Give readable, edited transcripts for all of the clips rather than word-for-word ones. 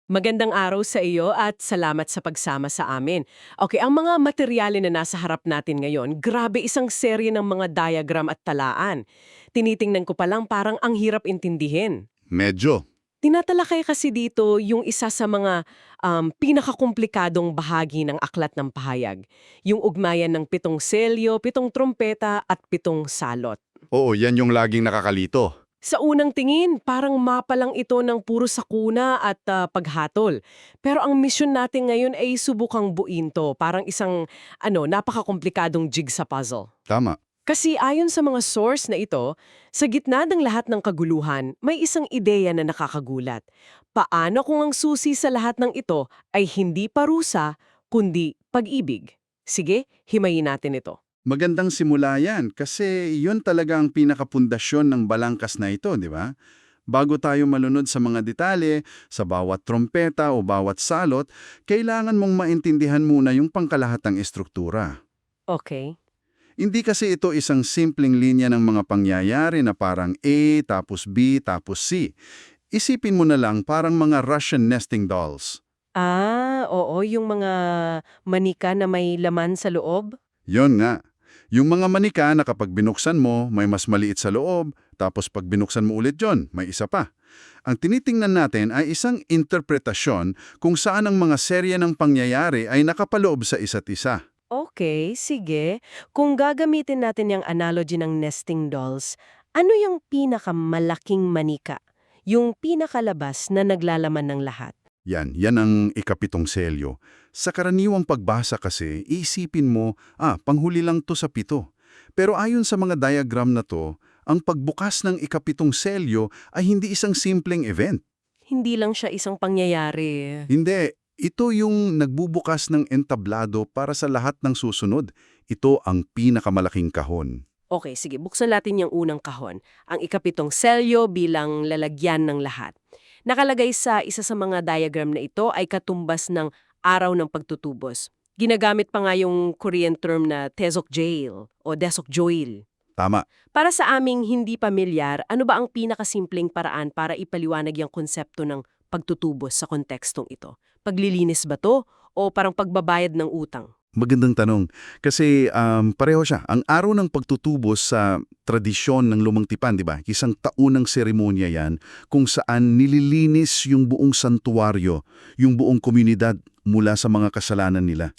Magandang araw sa iyo at salamat sa pagsama sa amin. Okay, ang mga materyale na nasa harap natin ngayon, grabe isang serye ng mga diagram at talaan. Tinitingnan ko pa lang parang ang hirap intindihin. Medyo. Tinatalakay kasi dito yung isa sa mga pinakakomplikadong bahagi ng aklat ng pahayag. Yung ugnayan ng 7 selyo, 7 trumpeta at 7 salot. Oo, yan yung laging nakakalito. Sa unang tingin, parang mapa lang ito ng puro sakuna at paghatol. Pero ang misyon natin ngayon ay subukang buuin to, parang isang napakakomplikadong jigsaw puzzle. Tama. Kasi ayon sa mga source na ito, sa gitna ng lahat ng kaguluhan, may isang ideya na nakakagulat. Paano kung ang susi sa lahat ng ito ay hindi parusa, kundi pag-ibig? Sige, himayin natin ito. Magandang simula yan kasi yun talaga ang pinakapundasyon ng balangkas na ito, di ba? Bago tayo malunod sa mga detalye, sa bawat trompeta o bawat salot, kailangan mong maintindihan muna yung pangkalahatang estruktura. Okay. Hindi kasi ito isang simpleng linya ng mga pangyayari na parang A, tapos B, tapos C. Isipin mo na lang parang mga Russian nesting dolls. Oo, yung mga manika na may laman sa loob? Yon nga. Yung mga manika na kapag binuksan mo, may mas maliit sa loob, tapos pag binuksan mo ulit yon, may isa pa. Ang tinitingnan natin ay isang interpretasyon kung saan ang mga serye ng pangyayari ay nakapaloob sa isa't isa. Okay, sige. Kung gagamitin natin yung analogy ng nesting dolls, ano yung pinakamalaking manika? Yung pinakalabas na naglalaman ng lahat? Yan ang ikapitong selyo. Sa karaniwang pagbasa kasi, iisipin mo, panghuli lang to sa 7. Pero ayon sa mga diagram na to, ang pagbukas ng ikapitong selyo ay hindi isang simpleng event. Hindi lang siya isang pangyayari. Hindi, ito yung nagbubukas ng entablado para sa lahat ng susunod. Ito ang pinakamalaking kahon. Okay, sige, buksan natin yung unang kahon. Ang ikapitong selyo bilang lalagyan ng lahat. Nakalagay sa isa sa mga diagram na ito ay katumbas ng araw ng pagtutubos. Ginagamit pa nga yung Korean term na Taesokjeil o Desokjoil. Tama. Para sa aming hindi pamilyar, ano ba ang pinakasimpleng paraan para ipaliwanag yung konsepto ng pagtutubos sa kontekstong ito? Paglilinis ba to o parang pagbabayad ng utang? Magandang tanong. Kasi pareho siya. Ang araw ng pagtutubos sa tradisyon ng Lumang Tipan, di ba? Isang taunang seremonya yan kung saan nililinis yung buong santuwaryo, yung buong komunidad mula sa mga kasalanan nila.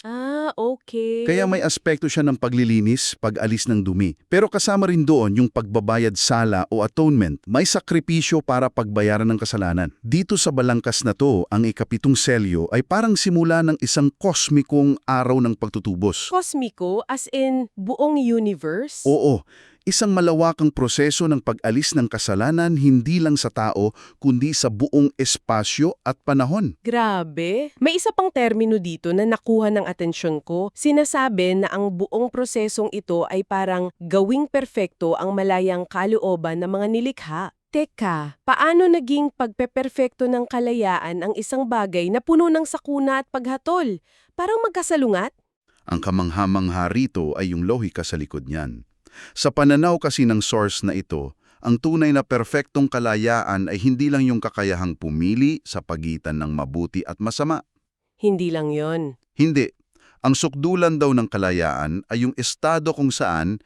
Okay. Kaya may aspekto siya ng paglilinis, pag-alis ng dumi. Pero kasama rin doon yung pagbabayad sala o atonement. May sakripisyo para pagbayaran ng kasalanan. Dito sa balangkas na to, ang ikapitong selyo ay parang simula ng isang kosmikong araw ng pagtutubos. Kosmiko as in buong universe? Oo, isang malawakang proseso ng pag-alis ng kasalanan hindi lang sa tao, kundi sa buong espasyo at panahon. Grabe. May isa pang termino dito na nakuha ng atensyon ko. Sinasabi na ang buong prosesong ito ay parang gawing perpekto ang malayang kalooban ng mga nilikha. Teka, paano naging pagpeperfekto ng kalayaan ang isang bagay na puno ng sakuna at paghatol? Parang magkasalungat? Ang kamangha-mangha rito ay yung lohika sa likod niyan. Sa pananaw kasi ng source na ito, ang tunay na perpektong kalayaan ay hindi lang yung kakayahang pumili sa pagitan ng mabuti at masama. Hindi lang yon. Hindi. Ang sukdulan daw ng kalayaan ay yung estado kung saan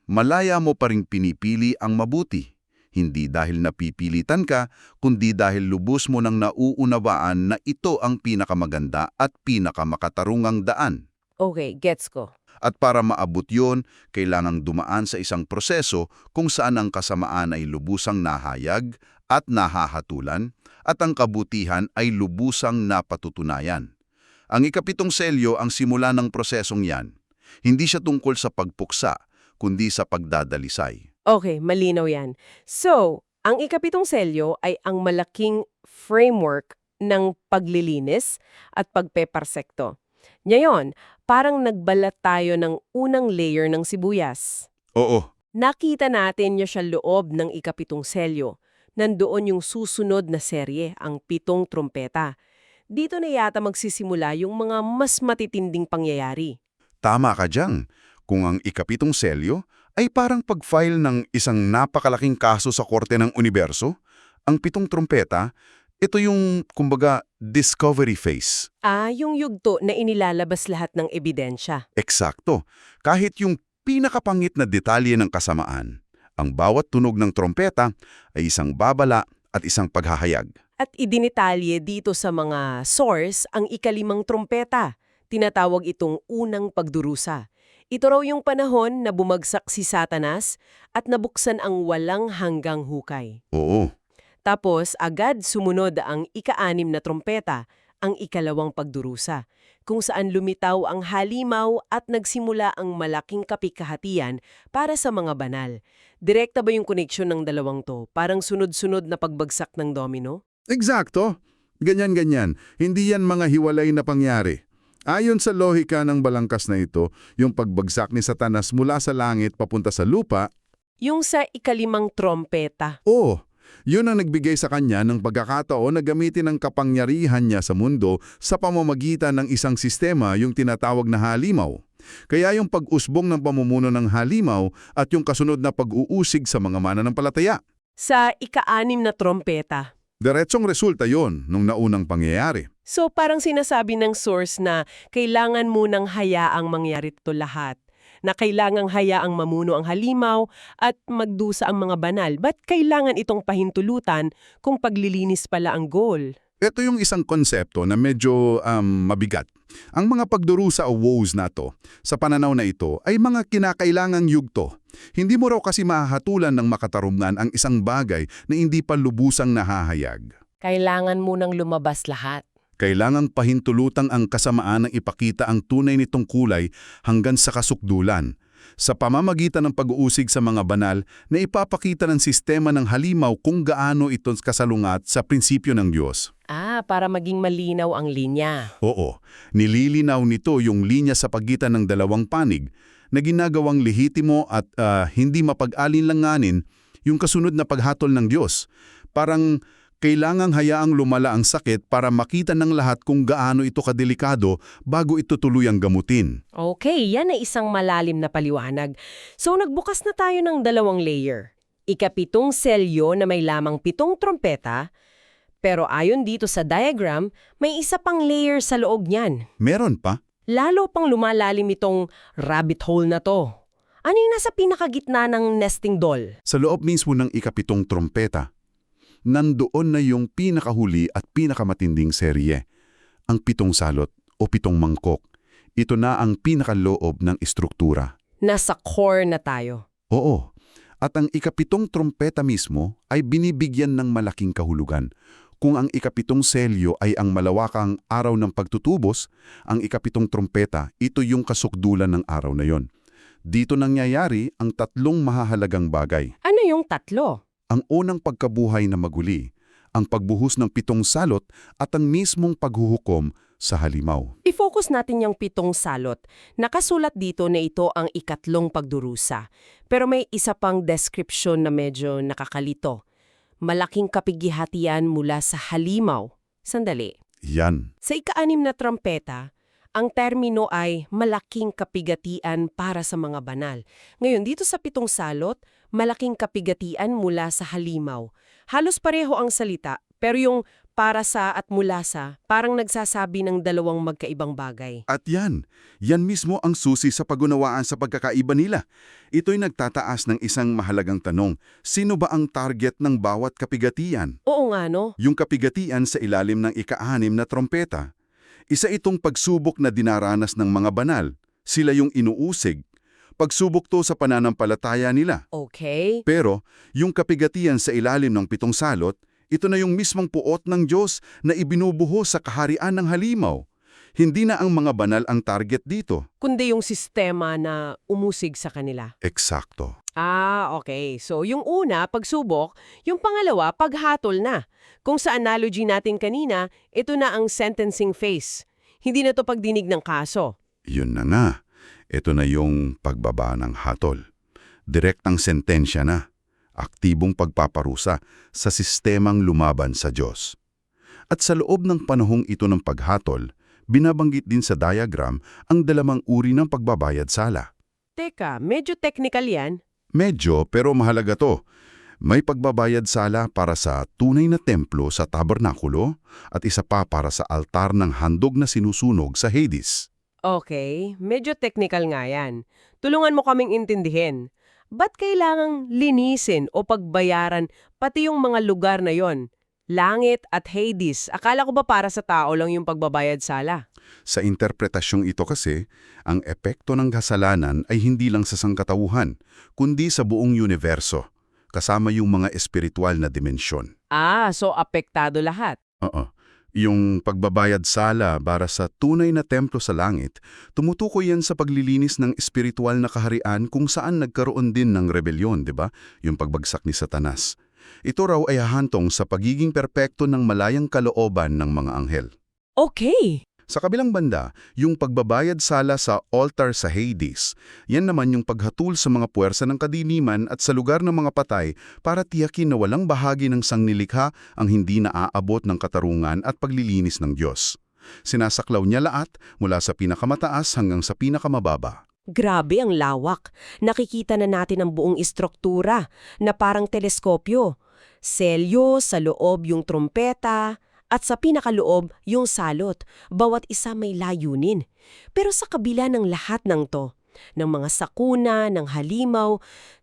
malaya mo pa ring pinipili ang mabuti. Hindi dahil napipilitan ka, kundi dahil lubos mo nang nauunawaan na ito ang pinakamaganda at pinakamakatarungang daan. Okay, gets ko. At para maabot yon, kailangang dumaan sa isang proseso kung saan ang kasamaan ay lubusang nahayag at nahahatulan at ang kabutihan ay lubusang napatutunayan. Ang ikapitong selyo ang simula ng prosesong yan. Hindi siya tungkol sa pagpuksa, kundi sa pagdadalisay. Okay, malinaw yan. So, ang ikapitong selyo ay ang malaking framework ng paglilinis at pagpeparsekto. Ngayon, parang nagbalat tayo ng unang layer ng sibuyas. Oo, Nakita natin niya sa loob ng ikapitong selyo. Nandoon yung susunod na serye, ang 7 trumpeta. Dito na yata magsisimula yung mga mas matitinding pangyayari. tama ka dyan. Kung ang ikapitong selyo ay parang pag-file ng isang napakalaking kaso sa korte ng universo, ang 7 trumpeta, Ito yung, kumbaga, discovery phase. Yung yugto na inilalabas lahat ng ebidensya. Eksakto. Kahit yung pinakapangit na detalye ng kasamaan, ang bawat tunog ng trompeta ay isang babala at isang paghahayag. At idinitalye dito sa mga source ang ikalimang trompeta. Tinatawag itong unang pagdurusa. Ito raw yung panahon na bumagsak si Satanas at nabuksan ang walang hanggang hukay. Oo. Tapos agad sumunod ang ika-6 na trompeta, ang ikalawang pagdurusa, kung saan lumitaw ang halimaw at nagsimula ang malaking kapikahatian para sa mga banal. Direkta ba yung koneksyon ng dalawang to? Parang sunod-sunod na pagbagsak ng domino? Eksakto. Ganyan-ganyan. Hindi yan mga hiwalay na pangyari. Ayon sa lohika ng balangkas na ito, yung pagbagsak ni Satanas mula sa langit papunta sa lupa, Yung sa ikalimang trompeta. yun ang nagbigay sa kanya ng pagkakataon na gamitin ang kapangyarihan niya sa mundo sa pamamagitan ng isang sistema, yung tinatawag na halimaw. Kaya yung pag-usbong ng pamumuno ng halimaw at yung kasunod na pag-uusig sa mga mananampalataya. Sa ika-6 na trompeta. Diretsong resulta yon nung naunang pangyayari. So parang sinasabi ng source na kailangan munang hayaang mangyari ito lahat. Na kailangang hayaang mamuno ang halimaw at magdusa ang mga banal. Ba't kailangan itong pahintulutan kung paglilinis pala ang goal? Ito yung isang konsepto na medyo mabigat. Ang mga pagdurusa o woes na to, sa pananaw na ito, ay mga kinakailangang yugto. Hindi mo raw kasi mahahatulan ng makatarungan ang isang bagay na hindi pa lubusang nahahayag. Kailangan munang lumabas lahat. Kailangang pahintulutan ang kasamaan ng ipakita ang tunay nitong kulay hanggang sa kasukdulan, sa pamamagitan ng pag-uusig sa mga banal na ipapakita ng sistema ng halimaw kung gaano ito kasalungat sa prinsipyo ng Diyos. Para maging malinaw ang linya. Oo, nililinaw nito yung linya sa pagitan ng dalawang panig na ginagawang lehitimo at hindi mapag-alinlanganin yung kasunod na paghatol ng Diyos. Parang kailangang hayaang lumala ang sakit para makita ng lahat kung gaano ito kadelikado bago ito tuluyang gamutin. Okay, yan ay isang malalim na paliwanag. So nagbukas na tayo ng 2 layer. Ika-7 selyo na may lamang 7 trompeta, pero ayon dito sa diagram, may isa pang layer sa loob niyan. Meron pa? Lalo pang lumalalim itong rabbit hole na to. Ano yung nasa pinakagitna ng nesting doll? Sa loob mismo ng ika-7 trompeta, nandoon na yung pinakahuli at pinakamatinding serye, ang 7 salot o 7 mangkok. Ito na ang pinakaloob ng istruktura. Nasa core na tayo. Oo, at ang ika-7 trompeta mismo ay binibigyan ng malaking kahulugan. Kung ang ika-7 selyo ay ang malawakang araw ng pagtutubos, ang ika-7 trompeta, ito yung kasukdulan ng araw na yon. Dito nangyayari ang 3 mahahalagang bagay. Ano yung 3? Ang unang pagkabuhay na maguli, ang pagbuhos ng 7 salot at ang mismong paghuhukom sa halimaw. I-focus natin yung 7 salot. Nakasulat dito na ito ang ika-3 pagdurusa. Pero may isa pang description na medyo nakakalito. Malaking kapigihatian mula sa halimaw. Sandali. Yan. Sa ika-6 na trompeta, ang termino ay malaking kapigatian para sa mga banal. Ngayon, dito sa 7 salot, malaking kapigatian mula sa halimaw. Halos pareho ang salita, pero yung para sa at mula sa parang nagsasabi ng dalawang magkaibang bagay. At yan mismo ang susi sa pagunawaan sa pagkakaiba nila. Ito'y nagtataas ng isang mahalagang tanong, sino ba ang target ng bawat kapigatian? Oo nga no? Yung kapigatian sa ilalim ng ika-6 na trompeta. Isa itong pagsubok na dinaranas ng mga banal. Sila yung inuusig. Pagsubok to sa pananampalataya nila. Okay. Pero yung kapigatian sa ilalim ng 7 salot, ito na yung mismong puot ng Diyos na ibinubuhos sa kaharian ng halimaw. Hindi na ang mga banal ang target dito. Kundi yung sistema na umusig sa kanila. Eksakto. Okay. So yung una, pagsubok. Yung pangalawa, paghatol na. Kung sa analogy natin kanina, ito na ang sentencing phase. Hindi na to pagdinig ng kaso. Yun na nga. Ito na yung pagbaba ng hatol. Direktang sentensya na. Aktibong pagpaparusa sa sistemang lumaban sa Diyos. At sa loob ng panahong ito ng paghatol, binabanggit din sa diagram ang 2 uri ng pagbabayad sala. Teka, medyo technical yan. Medyo pero mahalaga to. May pagbabayad sala para sa tunay na templo sa tabernakulo at isa pa para sa altar ng handog na sinusunog sa Hades. Okay, medyo technical nga yan. Tulungan mo kaming intindihin. Ba't kailangang linisin o pagbayaran pati yung mga lugar na yon? Langit at Hades. Akala ko ba para sa tao lang yung pagbabayad sala? Sa interpretasyong ito kasi, ang epekto ng kasalanan ay hindi lang sa sangkatauhan, kundi sa buong universo, kasama yung mga espiritual na dimensyon. Ah, so apektado lahat. Oo. Yung pagbabayad sala para sa tunay na templo sa langit, tumutukoy yan sa paglilinis ng espiritual na kaharian kung saan nagkaroon din ng rebelyon, di ba? Yung pagbagsak ni Satanas. Ito raw ay hahantong sa pagiging perpekto ng malayang kalooban ng mga anghel. Okay. Sa kabilang banda, yung pagbabayad sala sa altar sa Hades, yan naman yung paghatul sa mga puwersa ng kadiliman at sa lugar ng mga patay para tiyakin na walang bahagi ng sangnilikha ang hindi naaabot ng katarungan at paglilinis ng Diyos. Sinasaklaw niya lahat mula sa pinakamataas hanggang sa pinakamababa. Grabe ang lawak. Nakikita na natin ang buong istruktura na parang teleskopyo. Selyo, sa loob yung trumpeta, at sa pinakaloob yung salot. Bawat isa may layunin. Pero sa kabila ng lahat ng to, ng mga sakuna, ng halimaw,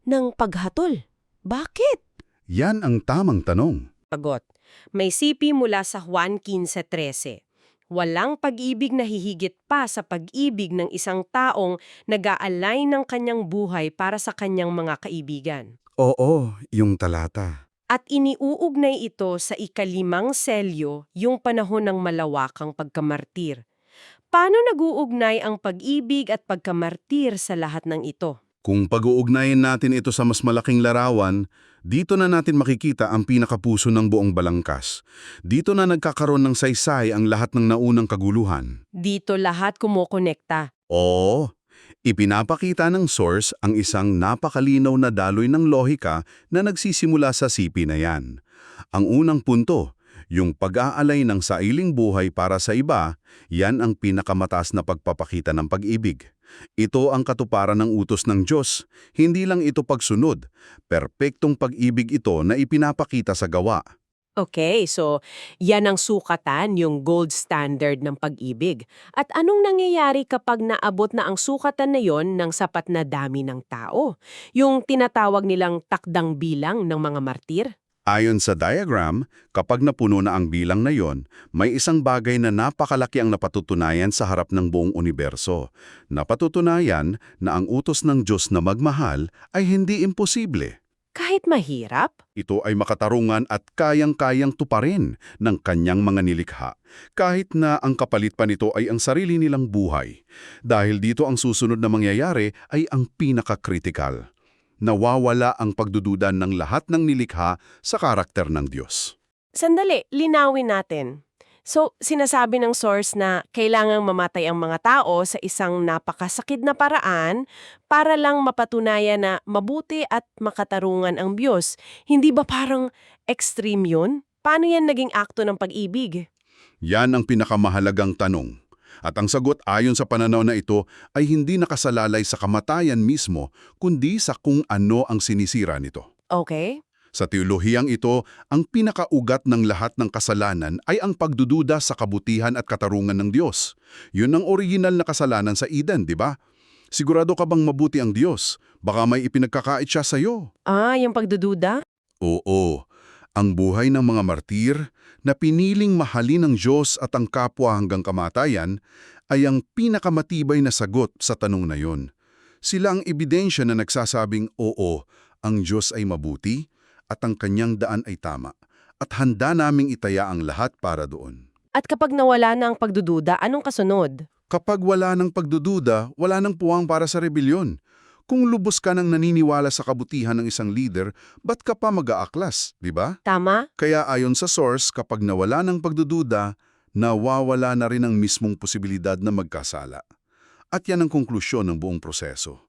ng paghatol, bakit? Yan ang tamang tanong. Sagot. May sipi mula sa Juan 15:13. Walang pag-ibig na hihigit pa sa pag-ibig ng isang taong nag-aalay ng kanyang buhay para sa kanyang mga kaibigan. Oo, yung talata. At iniuugnay ito sa ikalimang selyo, yung panahon ng malawakang pagkamartir. Paano nag-uugnay ang pag-ibig at pagkamartir sa lahat ng ito? Kung pag-uugnayin natin ito sa mas malaking larawan, dito na natin makikita ang pinakapuso ng buong balangkas. Dito na nagkakaroon ng saysay ang lahat ng naunang kaguluhan. Dito lahat kumokonekta. Oo, ipinapakita ng source ang isang napakalinaw na daloy ng lohika na nagsisimula sa sipi na yan. Ang unang punto, yung pag-aalay ng sailing buhay para sa iba, yan ang pinakamataas na pagpapakita ng pag-ibig. Ito ang katuparan ng utos ng Diyos. Hindi lang ito pagsunod. Perpektong pag-ibig ito na ipinapakita sa gawa. Okay, so yan ang sukatan, yung gold standard ng pag-ibig. At anong nangyayari kapag naabot na ang sukatan na yon ng sapat na dami ng tao? Yung tinatawag nilang takdang bilang ng mga martir? Ayon sa diagram, kapag napuno na ang bilang na yon, may isang bagay na napakalaki ang napatutunayan sa harap ng buong universo. Napatutunayan na ang utos ng Diyos na magmahal ay hindi imposible. Kahit mahirap? Ito ay makatarungan at kayang-kayang tuparin ng kanyang mga nilikha, kahit na ang kapalit pa nito ay ang sarili nilang buhay. Dahil dito ang susunod na mangyayari ay ang pinaka-critical. Nawawala ang pagdududa ng lahat ng nilikha sa karakter ng Diyos. Sandali, linawin natin. So, sinasabi ng source na kailangang mamatay ang mga tao sa isang napakasakit na paraan para lang mapatunayan na mabuti at makatarungan ang Diyos. Hindi ba parang extreme yun? Paano yan naging akto ng pag-ibig? Yan ang pinakamahalagang tanong. At ang sagot ayon sa pananaw na ito ay hindi nakasalalay sa kamatayan mismo, kundi sa kung ano ang sinisira nito. Okay? Sa teolohiyang ito, ang pinakaugat ng lahat ng kasalanan ay ang pagdududa sa kabutihan at katarungan ng Diyos. Yun ang original na kasalanan sa Eden, di ba? Sigurado ka bang mabuti ang Diyos? Baka may ipinagkakait siya sa iyo. Ah, yung pagdududa? Oo, ang buhay ng mga martir na piniling mahalin ng Diyos at ang kapwa hanggang kamatayan ay ang pinakamatibay na sagot sa tanong na yon. Sila ang ebidensya na nagsasabing oo, ang Diyos ay mabuti at ang kanyang daan ay tama at handa naming itaya ang lahat para doon. At kapag nawala na ang pagdududa, anong kasunod? Kapag wala ng pagdududa, wala ng puwang para sa rebelyon. Kung lubos ka nang naniniwala sa kabutihan ng isang leader, ba't ka pa mag-aaklas, di ba? Tama? Kaya ayon sa source, kapag nawala ng pagdududa, nawawala na rin ang mismong posibilidad na magkasala. At yan ang konklusyon ng buong proseso.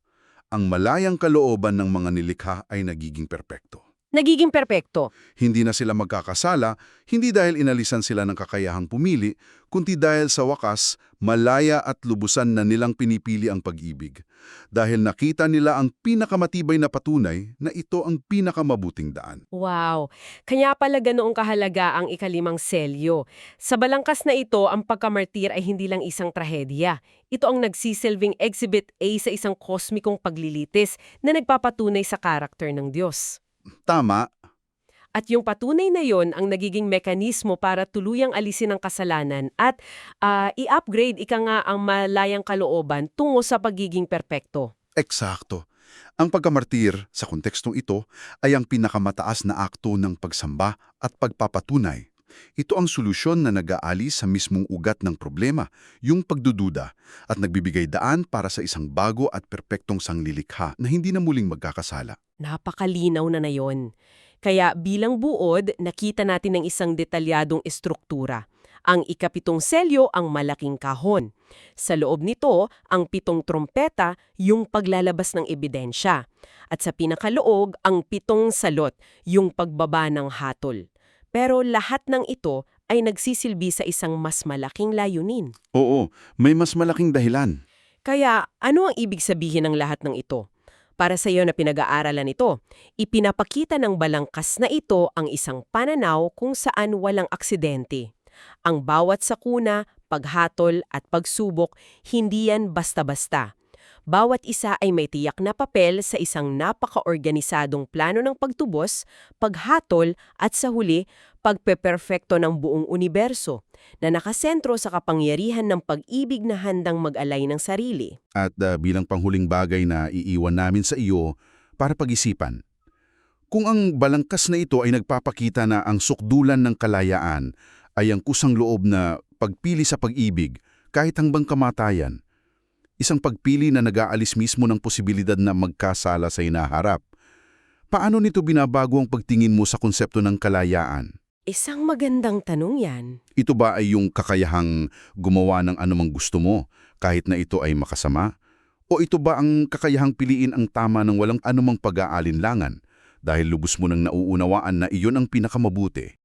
Ang malayang kalooban ng mga nilikha ay nagiging perpekto. Nagiging perpekto. Hindi na sila magkakasala, hindi dahil inalisan sila ng kakayahang pumili, kundi dahil sa wakas, malaya at lubusan na nilang pinipili ang pag-ibig. Dahil nakita nila ang pinakamatibay na patunay na ito ang pinakamabuting daan. Wow! Kaya pala ganoong kahalaga ang ikalimang selyo. Sa balangkas na ito, ang pagkamartir ay hindi lang isang trahedya. Ito ang nagsisilbing Exhibit A sa isang kosmikong paglilitis na nagpapatunay sa karakter ng Diyos. Tama, At yung patunay na yon ang nagiging mekanismo para tuluyang alisin ang kasalanan at i-upgrade ika nga ang malayang kalooban tungo sa pagiging perpekto. eksakto. Ang pagkamartir, sa kontekstong ito, ay ang pinakamataas na akto ng pagsamba at pagpapatunay. Ito ang solusyon na nag-aalis sa mismong ugat ng problema, yung pagdududa, at nagbibigay daan para sa isang bago at perpektong sanglilikha na hindi na muling magkakasala. Napakalinaw na yon. Kaya bilang buod, nakita natin ng isang detalyadong estruktura. Ang ikapitong selyo ang malaking kahon. Sa loob nito, ang 7 trompeta, yung paglalabas ng ebidensya. At sa pinakaloob, ang 7 salot, yung pagbaba ng hatol. Pero lahat ng ito ay nagsisilbi sa isang mas malaking layunin. Oo, may mas malaking dahilan. Kaya ano ang ibig sabihin ng lahat ng ito? Para sa iyo na pinag-aaralan ito, ipinapakita ng balangkas na ito ang isang pananaw kung saan walang aksidente. Ang bawat sakuna, paghatol at pagsubok, hindi yan basta-basta. Bawat isa ay may tiyak na papel sa isang napaka-organisadong plano ng pagtubos, paghatol at sa huli, pagpeperfekto ng buong universo na nakasentro sa kapangyarihan ng pag-ibig na handang mag-alay ng sarili. At bilang panghuling bagay na iiwan namin sa iyo para pag-isipan. Kung ang balangkas na ito ay nagpapakita na ang sukdulan ng kalayaan ay ang kusang loob na pagpili sa pag-ibig kahit hanggang kamatayan, isang pagpili na nag-aalis mismo ng posibilidad na magkasala sa hinaharap, paano nito binabago ang pagtingin mo sa konsepto ng kalayaan? Isang magandang tanong yan. Ito ba ay yung kakayahang gumawa ng anumang gusto mo kahit na ito ay makasama? O ito ba ang kakayahang piliin ang tama ng walang anumang pag-aalinlangan dahil lubos mo nang nauunawaan na iyon ang pinakamabuti?